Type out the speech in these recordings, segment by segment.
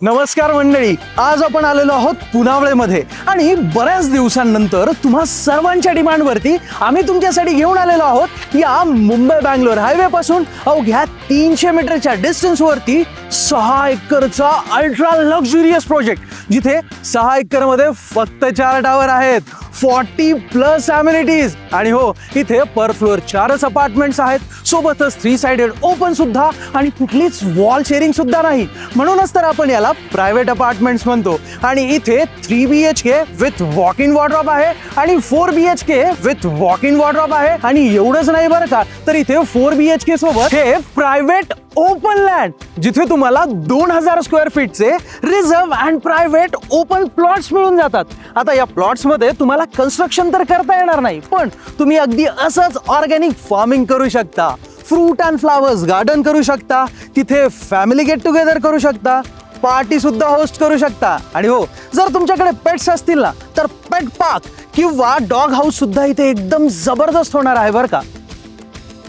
नमस्कार मंडळी, आज आपण आलेलो आहोत पुनावळेमध्ये आणि बऱ्याच दिवसांनंतर तुम्हा सर्वांच्या डिमांडवरती आम्ही तुमच्यासाठी घेऊन आलेलो आहोत या मुंबई बँगलोर हायवे पासून अवघ्या 300 मीटरच्या डिस्टन्सवरती 6 एकरचा अल्ट्रा लक्झुरियस प्रोजेक्ट, जिथे 6 एकरमध्ये फक्त 4 टावर आहेत, 40+ अम्युनिटीज आणि हो, इथे पर फ्लोअर 4 अपार्टमेंट्स आहेत, सोबतच 3 साइडेड ओपन सुद्धा आणि कुठलीच वॉल शेअरिंग सुद्धा नाही. म्हणूनच तर आपण याला प्रायव्हेट अपार्टमेंट्स म्हणतो. आणि इथे 3 BHK with walk in wardrobe आहे आणि 4 BHK with walk in wardrobe आहे. आणि एवढंच नाही बरं का, तर इथे 4 BHK सोबत हे प्रायव्हेट ओपन लँड, जिथे तुम्हाला 2000 स्क्वेअर फीटचे reserve and private open plots मिळून जातात. आता या प्लॉट्स मध्ये तुम्हाला कन्स्ट्रक्शन तर करता येणार नाही, पण तुम्ही अगदी असंच ऑर्गॅनिक फार्मिंग करू शकता, फ्रूट अँड फ्लावर्स गार्डन करू शकता, तिथे फॅमिली गेट टुगेदर करू शकता, पार्टी सुद्धा होस्ट करू शकता. आणि हो, जर तुमच्याकडे पेट्स असतील ना, तर पेट पार्क किंवा डॉग हाऊस सुद्धा इथे एकदम जबरदस्त होणार आहे बरं का.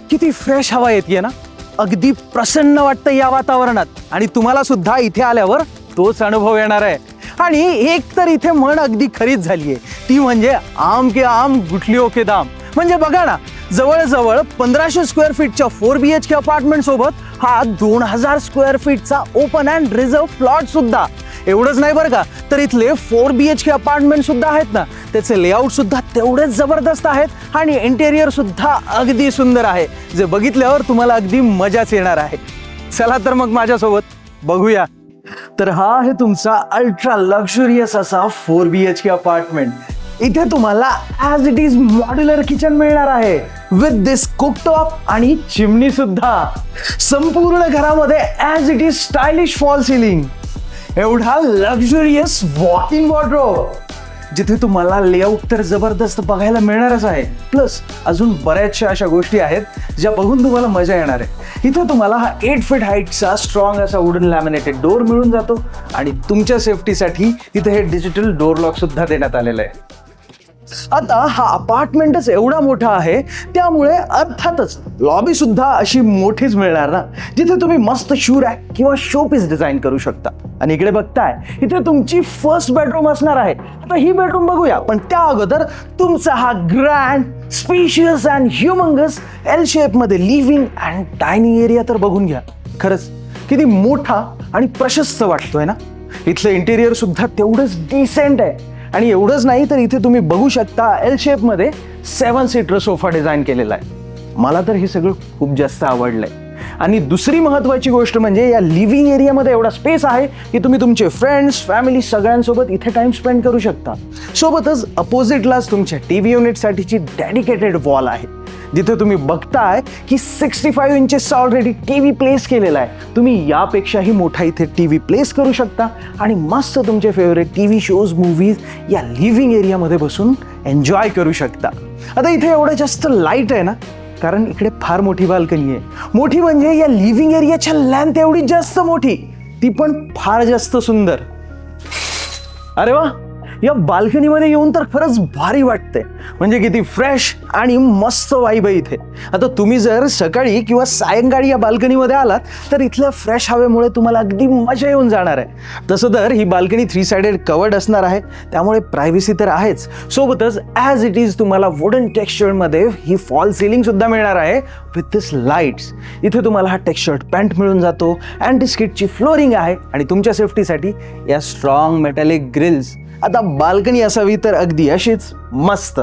किती फ्रेश हवा येते ना, अगदी प्रसन्न वाटतं या वातावरणात. आणि तुम्हाला सुद्धा इथे आल्यावर तोच अनुभव येणार आहे. आणि एक तर इथे म्हण अगदी खरीच झालीये, ती म्हणजे आम के आम गुठलियों के दाम. म्हणजे बघा ना, जवळजवळ 1500 स्क्वेअर फीटच्या 4 BHK अपार्टमेंट सोबत हा 2000 स्क्वेअर फीटचा ओपन अँड रिझर्व प्लॉट सुद्धा. एवढंच नाही बरं का, तर इथले 4 BHK अपार्टमेंट सुद्धा आहेत ना, त्याचे लेआउट सुद्धा तेवढेच जबरदस्त आहेत आणि इंटेरियर सुद्धा अगदी सुंदर आहे, जे बघितल्यावर तुम्हाला अगदी मजाच येणार आहे. चला तर मग माझ्यासोबत बघूया. तर हा आहे तुमचा अल्ट्रा लक्झुरियस असा 4 BHK अपार्टमेंट. इथे तुम्हाला as it is modular kitchen मिळणार आहे विथ दिस कुकटॉप आणि चिमनी सुद्धा. संपूर्ण घरामध्ये as it is stylish fall ceiling, एवढा लक्झुरियस वॉक इन वॉर्डरोब, जिथे तुम्हाला लेआउट तर जबरदस्त बघायला मिळणारच आहे. प्लस अजून बऱ्याचशा अशा गोष्टी आहेत ज्या बघून तुम्हाला मजा येणार आहे. इथे तुम्हाला हा 8 फीट हाईटचा स्ट्रॉंग असा वुडन लॅमिनेटेड डोअर मिळून जातो आणि तुमच्या सेफ्टीसाठी इथे हे डिजिटल डोअर लॉक सुद्धा देण्यात आलेलं आहे. आता हा अपार्टमेंटच एवढा मोठा आहे, त्यामुळे अर्थातच लॉबी सुद्धा अशी मोठीच मिळणार ना, जिथे तुम्ही मस्त शू रॅक किंवा शोपीस डिझाईन करू शकता. आणि इकडे बघताय, इथे तुमची फर्स्ट बेडरूम असणार आहे. आता ही बेडरूम बघूया, पण त्या अगोदर तुमचा हा grand spacious and humongous L shape मध्ये लिव्हिंग अँड डायनिंग एरिया तर बघून घ्या. खरंच किती मोठा आणि प्रशस्त वाटतोय ना. इथलं इंटेरियर सुद्धा तेवढंच डिसेंट आहे. आणि एवढंच नाही, तर इथे तुम्ही बघू शकता एल शेप मध्ये 7 सीटर सोफा डिझाईन केलेला आहे. मला तर हे सगळं खूप जास्त आवडलंय. आणि दुसरी महत्त्वाची गोष्ट म्हणजे या लिव्हिंग एरियामध्ये एवढा स्पेस आहे की तुम्ही तुमचे फ्रेंड्स, फॅमिली सगळ्यांसोबत इथे टाइम स्पेंड करू शकता. सोबतच अपोजिटलाच तुमच्या TV युनिटसाठीची डेडिकेटेड वॉल आहे, जिथे तुम्ही बघताय की 65 इंचेसचा ऑलरेडी TV प्लेस केलेला आहे. तुम्ही यापेक्षाही मोठा इथे TV प्लेस करू शकता आणि मस्त तुमचे फेवरेट TV शोज, मूवीज या लिव्हिंग एरियामध्ये बसून एन्जॉय करू शकता. आता इथे एवढं जास्त लाईट आहे ना, कारण इकडे फार मोठी बाल्कनी आहे. मोठी म्हणजे या लिव्हिंग एरियाच्या लेंथ एवढी जास्त मोठी, ती पण फार जास्त सुंदर. अरे वा, या बाल्कनीमध्ये येऊन तर खरंच भारी वाटतंय. म्हणजे किती फ्रेश आणि मस्त वाईब आहे इथे. आता तुम्ही जर सकाळी किंवा सायंकाळी या बाल्कनीमध्ये आलात, तर इथल्या फ्रेश हवेमुळे तुम्हाला अगदी मजा येऊन जाणार आहे. तसं तर ही बाल्कनी 3 साइडेड कवर्ड असणार आहे, त्यामुळे प्रायव्हसी तर आहेच. सोबतच ॲज इट इज तुम्हाला वुडन टेक्स्चरमध्ये ही फॉल सिलिंग सुद्धा मिळणार आहे विथ दिस लाईट्स. इथे तुम्हाला हा टेक्स्चर्ड पॅन्ट मिळून जातो, अँटी स्किडची फ्लोरिंग आहे आणि तुमच्या सेफ्टीसाठी या स्ट्रॉंग मेटॅलिक ग्रिल्स. आता बाल्कनी असावी तर अगदी अशीच मस्त.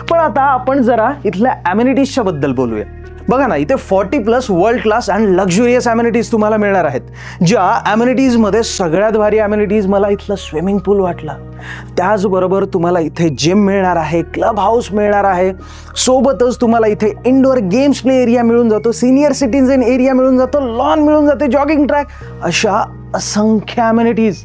पण आता आपण जरा इथल्या अम्युनिटीजच्या बद्दल बोलूया. बघा ना, इथे 40+ world class and luxurious amenities तुम्हाला मिळणार आहेत. ज्या अम्युनिटीजमध्ये सगळ्यात भारी अम्युनिटीज मला इथलं स्विमिंग पूल वाटला. त्याचबरोबर तुम्हाला इथे जिम मिळणार आहे, क्लब हाऊस मिळणार आहे. सोबतच तुम्हाला इथे इंडोर गेम्स प्ले एरिया मिळून जातो, सिनियर सिटीजन एरिया मिळून जातो, लॉन मिळून जाते, जॉगिंग ट्रॅक, अशा असंख्य अम्युनिटीज.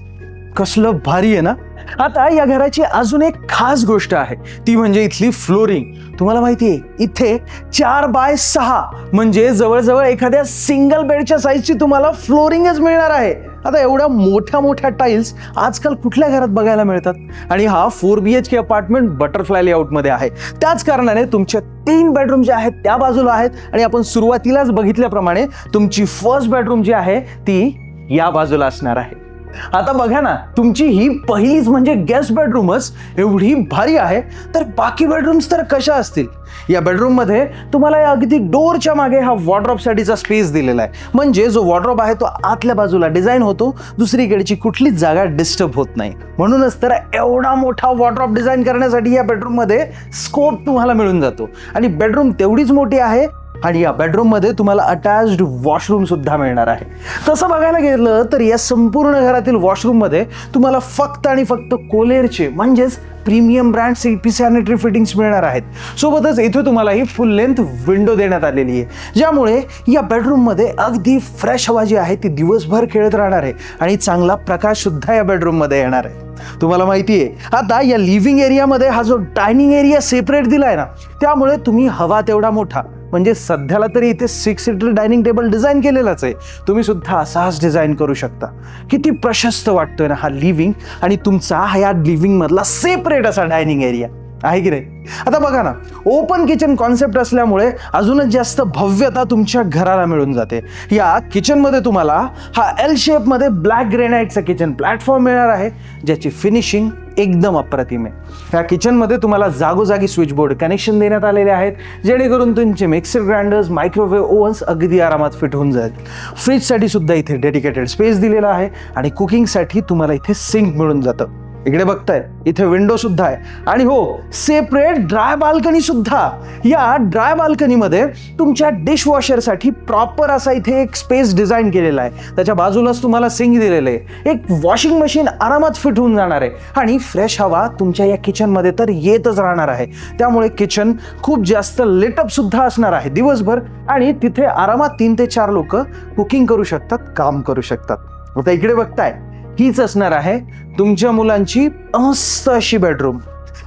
कसलं भारी आहे ना. आता या घराची अजून एक खास गोष्ट आहे, ती म्हणजे इथली फ्लोरिंग. तुम्हाला माहिती आहे, इथे 4x6 म्हणजे जवळजवळ एखाद्या सिंगल बेडच्या साईजची तुम्हाला फ्लोरिंगच मिळणार आहे. आता एवढ्या मोठ्या मोठ्या टाईल्स आजकाल कुठल्या घरात बघायला मिळतात. आणि हा 4 BHK अपार्टमेंट बटरफ्लाय लेआउटमध्ये आहे. त्याच कारणाने तुमच्या 3 बेडरूम जे आहेत त्या बाजूला आहेत आणि आपण सुरुवातीलाच बघितल्याप्रमाणे तुमची फर्स्ट बेडरूम जी आहे ती या बाजूला असणार आहे. आता बघा ना, तुमची ही पहिलीच म्हणजे गेस्ट बेडरूमच एवढी भारी आहे, तर बाकी बेडरूम्स तर कशा असतील? या बेडरूम मध्ये तुम्हाला या अगदी डोरच्या मागे हा वॉर्डरोब साठीचा स्पेस दिलेला आहे. म्हणजे जो वॉर्डरोब आहे तो आतल्या बाजूला डिझाइन होतो, दुसरीकडची कुठलीच जागा डिस्टर्ब होत नाही. म्हणूनच तर एवढा मोठा वॉर्डरोब डिझाइन करण्यासाठी या बेडरूम मध्ये स्कोप तुम्हाला मिळून जातो. आणि बेडरूम तेवढीच मोठी आहे आणि या बेडरूम मध्ये तुम्हाला अटॅच्ड वॉशरूम सुद्धा मिळणार आहे. तसं बघायला गेलं तर या संपूर्ण घरातील वॉशरूम मध्ये तुम्हाला फक्त आणि फक्त कोलेरचे म्हणजेच premium brand CP sanitary fittings मिळणार आहेत. सोबतच इथे तुम्हाला ही फुल लेंथ विंडो देण्यात आलेली आहे, ज्यामुळे या बेडरूम मध्ये अगदी फ्रेश हवा जी आहे ती दिवसभर खेळत राहणार आहे आणि चांगला प्रकाश सुद्धा या बेडरूम मध्ये येणार आहे. तुम्हाला माहिती आहे, आता या लिव्हिंग एरियामध्ये हा जो डायनिंग एरिया सेपरेट दिलाय ना, त्यामुळे तुम्ही हवा तेवढा मोठा म्हणजे सध्याला तरी इथे 6 सीटर डायनिंग टेबल डिझाइन केलेलाच आहे, तुम्ही सुद्धा असाच डिझाइन करू शकता. किती प्रशस्त वाटतोय ना हा लिव्हिंग, आणि तुमचा हा या लिव्हिंग मधला सेपरेट असा डायनिंग एरिया आहे की नाही? आता बघा ना, ओपन किचन कॉन्सेप्ट असल्यामुळे अजूनच जास्त भव्यता तुमच्या घराला मिळून जाते. या किचन मध्ये तुम्हाला हा L शेप मध्ये ब्लॅक ग्रेनाइटचा किचन प्लॅटफॉर्म मिळणार आहे, ज्याची फिनिशिंग एकदम अप्रतिम आहे. या किचन मध्ये तुम्हाला जागोजागी स्विच बोर्ड कनेक्शन देण्यात आलेले आहेत, जेणेकरून तुमचे मिक्सर ग्राइंडर्स, मायक्रोवेव्ह ओव्हन्स अगदी आरामात फिट होऊन जाईल. फ्रीजसाठी सुद्धा इथे डेडिकेटेड स्पेस दिलेला आहे आणि कुकिंगसाठी तुम्हाला इथे सिंक मिळून जातं. इकडे बघताय, इथे विंडो सुद्धा आहे आणि हो, सेपरेट ड्राय बाल्कनी सुद्धा. या ड्राय बाल्कनीमध्ये तुमच्या डिशवॉशरसाठी प्रॉपर असा इथे एक स्पेस डिझाइन केलेला आहे. त्याच्या बाजूलाच तुम्हाला सिंक दिलेलं आहे, एक वॉशिंग मशीन आरामात फिट होऊन जाणार आहे आणि फ्रेश हवा तुमच्या या किचनमध्ये तर येतच राहणार आहे. त्यामुळे किचन खूप जास्त लिटअप सुद्धा असणार आहे दिवसभर आणि तिथे आरामात 3 ते 4 लोक कुकिंग करू शकतात, काम करू शकतात. आता इकडे बघताय, हीच असणार आहे तुमच्या मुलांची मस्त अशी बेडरूम.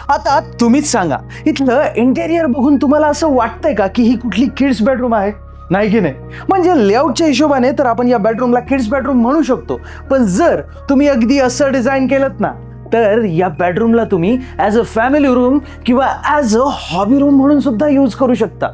आता तुम्हीच सांगा, इथलं इंटेरियर बघून तुम्हाला असं वाटतंय का की ही कुठली किड्स बेडरूम आहे? नाही की नाही? म्हणजे लेआउटच्या हिशोबाने तर आपण या बेडरूमला किड्स बेडरूम म्हणू शकतो, पण जर तुम्ही अगदी असं डिझाइन केलं ना, तर या बेडरूमला तुम्ही ॲज अ फॅमिली रूम किंवा ॲज अ हॉबी रूम म्हणून सुद्धा यूज करू शकता.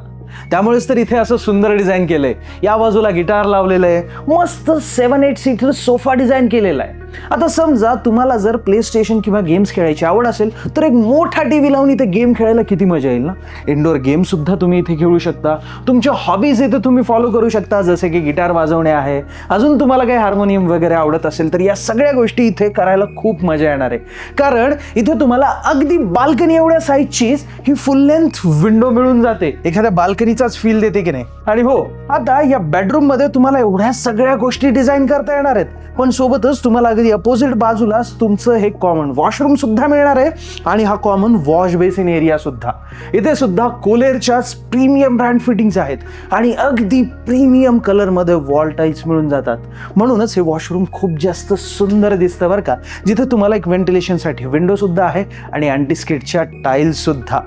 त्यामुळेच तर इथे असं सुंदर डिझाइन केलंय. या बाजूला गिटार लावलेलं आहे, मस्त 7-8 सीटर सोफा डिझाइन केलेला आहे. आता समजा तुम्हाला जर प्ले स्टेशन किंवा गेम्स खेळायची आवड असेल, तर एक मोठा टीव्ही लावून इथे गेम खेळायला किती मजा येईल ना. इंडोर गेम सुद्धा तुम्ही इथे खेळू शकता. तुमच्या हॉबीज इथे तुम्ही फॉलो करू शकता, जसे की गिटार वाजवणे आहे, अजून तुम्हाला काही हार्मोनियम वगैरे आवडत असेल तर या सगळ्या गोष्टी इथे करायला खूप मजा येणार आहे. कारण इथे तुम्हाला अगदी बाल्कनी एवढ्या साईजचीच ही फुल लेंथ विंडो मिळून जाते, एखाद्या बाल्कनीचाच फील देते की नाही. आणि हो, आता या बेडरूम मध्ये तुम्हाला एवढ्या सगळ्या गोष्टी डिझाइन करता येणार आहेत, पण सोबतच तुम्हाला अगदी अपोजिट बाजूलाच तुमचं हे कॉमन वॉशरूम सुद्धा मिळणार आहे आणि हा कॉमन वॉश बेसिन एरिया सुद्धा. इथे सुद्धा कोलेरच्याच प्रीमियम ब्रँड फिटिंग्स आहेत आणि अगदी प्रीमियम कलर मध्ये वॉल टाईल्स मिळून जातात. म्हणूनच हे वॉशरूम खूप जास्त सुंदर दिसतं बरं का. जिथे तुम्हाला एक व्हेंटिलेशनसाठी विंडो सुद्धा आहे आणि अँटीस्किडच्या टाईल्स सुद्धा.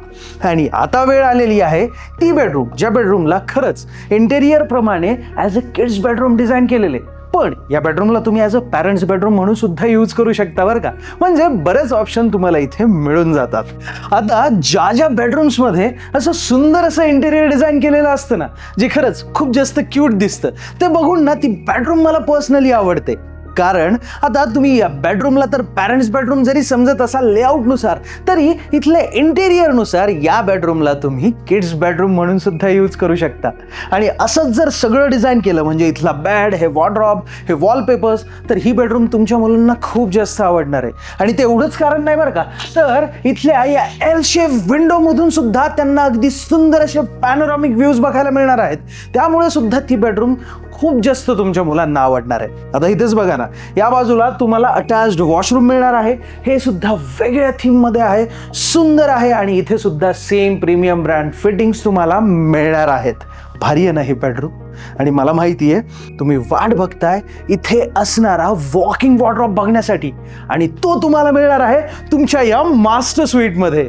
आणि आता वेळ आलेली आहे ती बेडरूम, ज्या बेडरूमला खरंच इंटेरियर प्रमाणे as a kids bedroom design केलेले, पण या बेडरूमला तुम्ही ॲज अ पॅरेंट्स बेडरूम म्हणून सुद्धा यूज करू शकता बरं का. म्हणजे बरेच ऑप्शन तुम्हाला इथे मिळून जातात. आता ज्या बेडरूम्स मध्ये असं सुंदर असं इंटेरियर डिझाइन केलेलं असतं ना, जे खरंच खूप जास्त क्यूट दिसतं, ते बघून ना ती बेडरूम मला पर्सनली आवडते. कारण आता तुम्ही या बेडरूमला तर पॅरेंट्स बेडरूम जरी समजत असाल लेआउटनुसार, तरी इथले इंटेरियरनुसार या बेडरूमला तुम्ही किड्स बेडरूम म्हणून सुद्धा यूज करू शकता. आणि असंच जर सगळं डिझाइन केलं, म्हणजे इथला बेड, हे वॉर्डरोब, हे वॉलपेपर्स, तर ही बेडरूम तुमच्या मुलांना खूप जास्त आवडणार आहे. आणि तेवढंच कारण नाही बरं का, तर इथल्या या L शेप विंडोमधून सुद्धा त्यांना अगदी सुंदर असे पॅनोरामिक व्ह्यूज बघायला मिळणार आहेत. त्यामुळे सुद्धा ती बेडरूम खूप जास्त तुमच्या मुलांना आवडणार आहे. आता इथेच बघा ना, या बाजूला तुम्हाला अटॅच्ड वॉशरूम मिळणार आहे. हे सुद्धा वेगळ्या थीम मध्ये आहे, सुंदर आहे आणि इथे सुद्धा सेम प्रीमियम ब्रँड फिटिंग्स तुम्हाला मिळणार आहेत. भारी आहे ना ही बेडरूम. आणि मला माहिती आहे तुम्ही वाट बघताय इथे असणारा वॉकिंग वॉर्डरोब बघण्यासाठी, आणि तो तुम्हाला मिळणार आहे तुमच्या या मास्टर स्वीट मध्ये.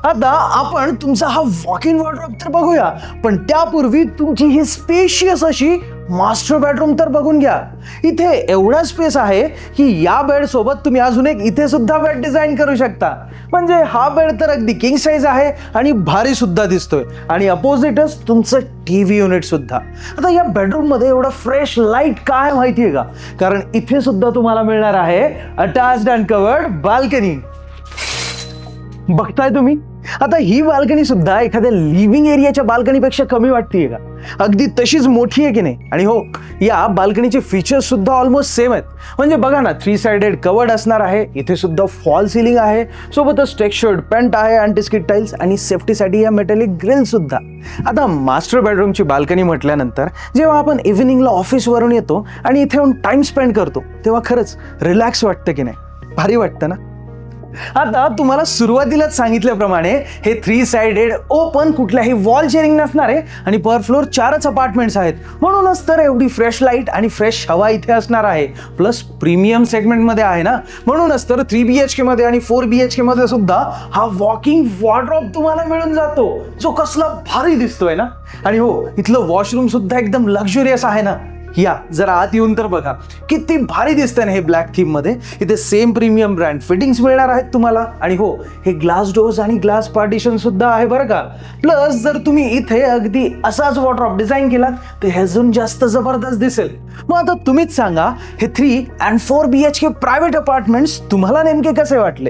आता आपण तुमचा हा वॉक इन वॉर्डरोब तर बघूया, पण त्यापूर्वी तुमची ही स्पेशियस अशी मास्टर बेडरूम तर बघून घ्या. इथे एवढा स्पेस आहे की या बेड सोबत तुम्ही अजून एक इथे सुद्धा बेड डिझाईन करू शकता. म्हणजे हा बेड तर अगदी किंग साईज आहे आणि भारी सुद्धा दिसतोय. आणि अपोजिटच तुमचं टीव्ही युनिट सुद्धा. आता या बेडरूम मध्ये एवढा फ्रेश लाईट काय माहितीये का? कारण इथे सुद्धा तुम्हाला मिळणार आहे अटॅच्ड अँड कवर्ड बाल्कनी. बघताय तुम्ही? आता ही बाल्कनी सुद्धा एखाद्या लिव्हिंग एरियाच्या बाल्कनीपेक्षा कमी वाटतेय का? अगदी तशीच मोठी आहे की नाही? आणि हो, या बाल्कनीचे फीचर्स सुद्धा ऑलमोस्ट सेम आहेत. म्हणजे बघा ना, 3 साइडेड कवर्ड असणार आहे. इथे सुद्धा फॉल सिलिंग आहे, सोबतच टेक्स्चर्ड पेंट आहे, अँटी स्किड टाइल्स आणि सेफ्टीसाठी या मेटॅलिक ग्रिल सुद्धा. आता मास्टर बेडरूमची बाल्कनी म्हटल्यानंतर जेव्हा आपण इव्हिनिंगला ऑफिसवरून येतो आणि इथे येऊन टाइम स्पेंड करतो तेव्हा खरंच रिलॅक्स वाटतं की नाही? भारी वाटतं ना? आता तुम्हाला सुरुवातीलाच सांगितल्याप्रमाणे हे 3 साइडेड ओपन, कुठल्याही वॉल शेअरिंग नसणारे आणि पर फ्लोर 4च अपार्टमेंट्स आहेत. म्हणूनच तर एवढी फ्रेश लाईट आणि फ्रेश हवा इथे असणार आहे. प्लस प्रीमियम सेगमेंटमध्ये आहे ना, म्हणूनच तर 3 BHK मध्ये आणि 4 BHK मध्ये सुद्धा हा वॉकिंग वॉर्डरोब तुम्हाला मिळून जातो, जो कसला भारी दिसतोय ना. आणि हो, इथलं वॉशरूम सुद्धा एकदम लक्झुरियस आहे ना. या जरा आत येऊन तर बघा, किती भारी दिसतंय ना हे ब्लॅक थीम मध्ये. इथे सेम प्रीमियम ब्रँड फिटिंग्स मिळणार आहेत तुम्हाला. आणि हो, हे ग्लास डोर्स आणि ग्लास पार्टिशन सुद्धा आहे बरं का. प्लस जर तुम्ही इथे अगदी असाच वॉर्डरोब डिझाईन केलात तर हे अजून जास्त जबरदस्त दिसेल. मग आता तुम्हीच सांगा, हे 3 and 4 BHK प्रायव्हेट अपार्टमेंट्स तुम्हाला नेमके कसे वाटले?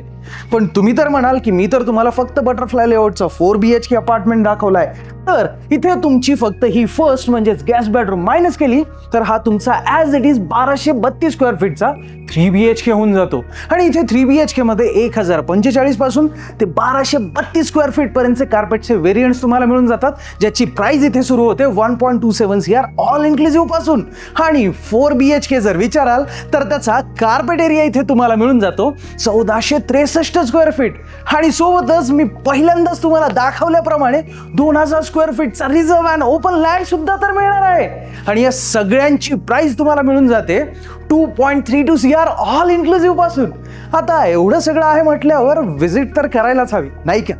पण तुम्ही तर म्हणाल की मी तर तुम्हाला फक्त बटरफ्लाय लेआउटचा 4 BHK अपार्टमेंट दाखवलाय. तर इथे तुमची फक्त ही फर्स्ट म्हणजेच गेस्ट बेडरूम मायनस केली तर हा तुमचा ॲज इट इज 1232 स्क्वेअर फीटचा 3 BHK होऊन जातो. आणि इथे 3 BHK मध्ये 1045 पासून ते 1232 स्क्वेअर फीट पर्यंतचे कार्पेटचे व्हेरियंट्स तुम्हाला मिळून जातात, ज्याची प्राइस इथे सुरू होते 1.27 CR ऑल इन्क्लुसिव्ह पासून. आणि 4 BHK जर विचाराल तर त्याचा कार्पेट एरिया इथे तुम्हाला मिळून जातो 1463 स्क्वेअर फीट. आणि सोबतच मी पहिल्यांदाच तुम्हाला दाखवल्याप्रमाणे 2000 स्क्वेअर फीटचा रिझर्व अँड ओपन लँड सुद्धा तर मिळणार आहे. आणि या सगळ्यांची प्राइस तुम्हाला मिळून जाते 2.32 CR ऑल इन्क्लुसिव्ह पासून. आता एवढं सगळं आहे म्हटल्यावर व्हिजिट तर करायलाच हवी, नाही का?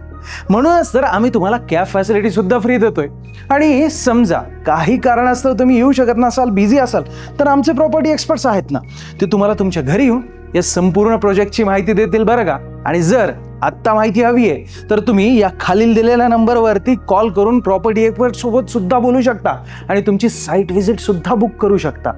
म्हणूनच तर आम्ही तुम्हाला कॅब फॅसिलिटी सुद्धा फ्री देतोय. आणि समजा काही कारणास्तव तुम्ही येऊ शकत नसाल, बिझी असाल, तर आमचे प्रॉपर्टी एक्सपर्ट्स आहेत ना, ते तुम्हाला तुमच्या घरी येऊन या संपूर्ण प्रोजेक्टची माहिती देतील बरं का. आणि जर आत्ता माहिती हवी आहे तर तुम्ही या खालील दिलेल्या नंबरवरती कॉल करून प्रॉपर्टी एक्सपर्ट सोबत सुद्धा बोलू शकता आणि तुमची साईट व्हिजिट सुद्धा बुक करू शकता.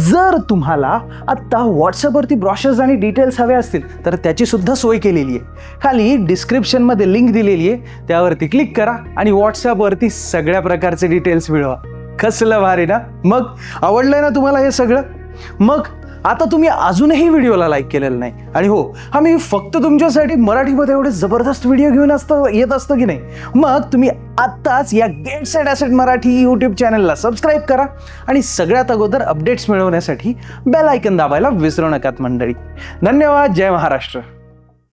जर तुम्हाला आत्ता व्हॉट्सअपवरती ब्रॉशर्स आणि डिटेल्स हवे असतील तर त्याची सुद्धा सोय केलेली आहे. खाली डिस्क्रिप्शनमध्ये लिंक दिलेली आहे, त्यावरती क्लिक करा आणि व्हॉट्सअपवरती सगळ्या प्रकारचे डिटेल्स मिळवा. कसलं भारी ना? मग आवडलंय ना तुम्हाला हे सगळं? मग आता तुम्ही अजूनही व्हिडिओला लाईक केलेलं नाही. आणि हो, आम्ही फक्त तुमच्यासाठी मराठीमध्ये एवढे जबरदस्त व्हिडिओ घेऊन येत असतो की नाही? मग तुम्ही आत्ताच या get set asset Marathi YouTube चॅनलला सबस्क्राईब करा आणि सगळ्यात अगोदर अपडेट्स मिळवण्यासाठी बेल आयकन दाबायला विसरू नकात मंडळी. धन्यवाद. जय महाराष्ट्र.